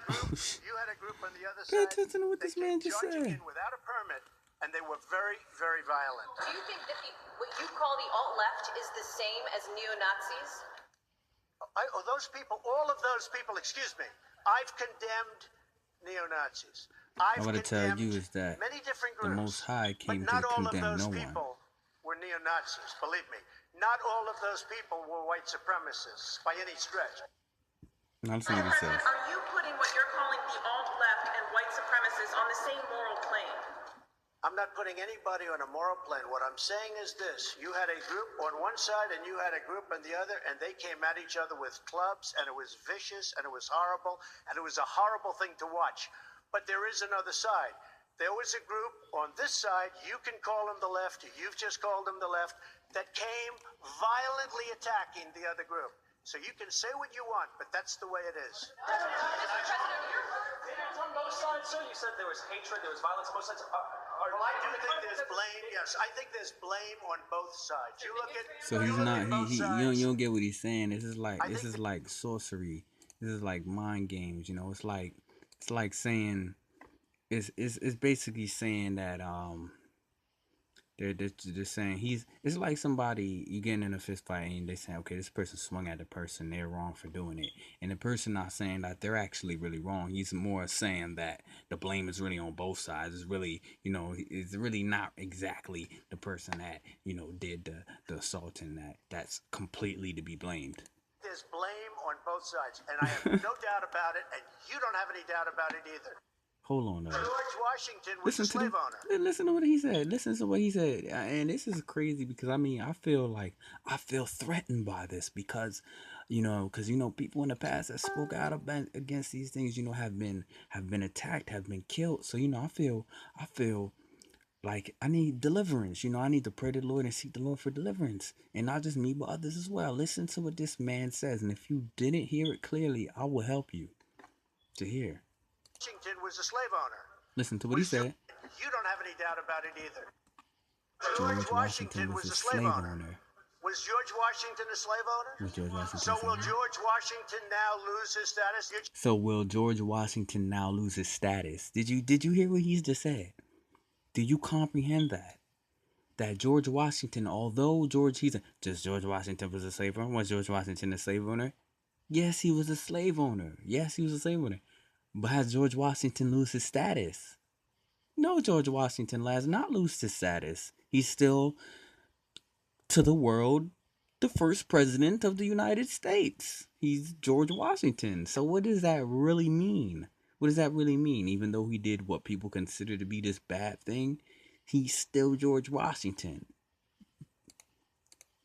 group. Oh, shit. You had a group on the other Pay side. attention to what They this came man just charging said. in without a permit, and they were very, very violent. Do you think that what you call the alt-left is the same as neo-Nazis? Those people, all of those people, excuse me, I've condemned neo-Nazis. I've What I tell condemned you is that many different the Most groups, High but came to not all of condemn those no one. people were neo-Nazis, believe me. Not all of those people were white supremacists by any stretch. Now listen to what he says. Are you putting what you're calling the alt-left and white supremacists on the same moral plane? I'm not putting anybody on a moral plane. What I'm saying is this. You had a group on one side and you had a group on the other, and they came at each other with clubs, and it was vicious, and it was horrible, and it was a horrible thing to watch. But there is another side. There was a group on this side, you can call them the left, you've just called them the left, that came violently attacking the other group. So you can say what you want, but that's the way it is. On both sides, sir. You said there was hatred, there was violence on both sides. Well, I do think there's blame. Yes, I think there's blame on both sides. You look at. So he's not. You don't get what he's saying. This is like sorcery. This is like mind games. You know, it's like saying, it's basically saying that they're saying it's like somebody, you getting in a fist fight and they say, okay, this person swung at the person, they're wrong for doing it, and the person not saying that they're actually really wrong. He's more saying that the blame is really on both sides. It's really, it's really not exactly the person that did the assault, and that's completely to be blamed. There's blame on both sides, and I have no doubt about it, and you don't have any doubt about it either. Hold on, George Washington was a slave owner. Listen to what he said. Listen to what he said. And this is crazy because I feel threatened by this because, people in the past that spoke out against these things, have been attacked, have been killed. So, I feel like I need deliverance. I need to pray to the Lord and seek the Lord for deliverance. And not just me, but others as well. Listen to what this man says. And if you didn't hear it clearly, I will help you to hear. Washington was a slave owner. Listen to what he said. You don't have any doubt about it either. George Washington was a slave owner. Was George Washington a slave owner? Was George Washington So will George Washington now lose his status? So will George Washington now lose his status? Did you hear what he's just said? Do you comprehend that? That George Washington, although George Washington was a slave owner? Was George Washington a slave owner? Yes, he was a slave owner. Yes, he was a slave owner. But has George Washington lose his status? No, George Washington has not lose his status. He's still, to the world, the first president of the United States. He's George Washington. So what does that really mean? What does that really mean? Even though he did what people consider to be this bad thing, he's still George Washington.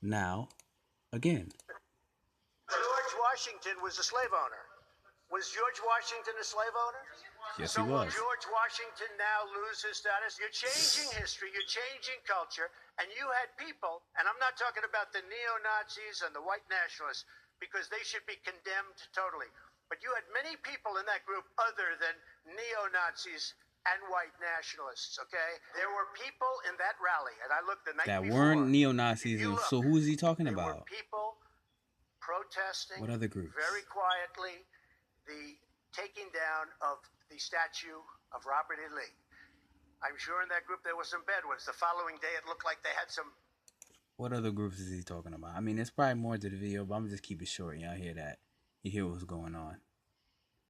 Now, again. George Washington was a slave owner. Was George Washington a slave owner? Yes, so he was. Will George Washington now lose his status? You're changing history, you're changing culture, and you had people, and I'm not talking about the neo-Nazis and the white nationalists, because they should be condemned totally. But you had many people in that group other than neo-Nazis and white nationalists, okay? There were people in that rally, and I looked the night that before. Weren't neo-Nazis. So who is he talking there about? Were people protesting. What other groups? Very quietly. The taking down of the statue of Robert E. Lee. I'm sure in that group there were some bad ones. The following day it looked like they had some. What other groups is he talking about? I mean, there's probably more to the video, but I'm just keep it short. Y'all hear that? You hear what's going on.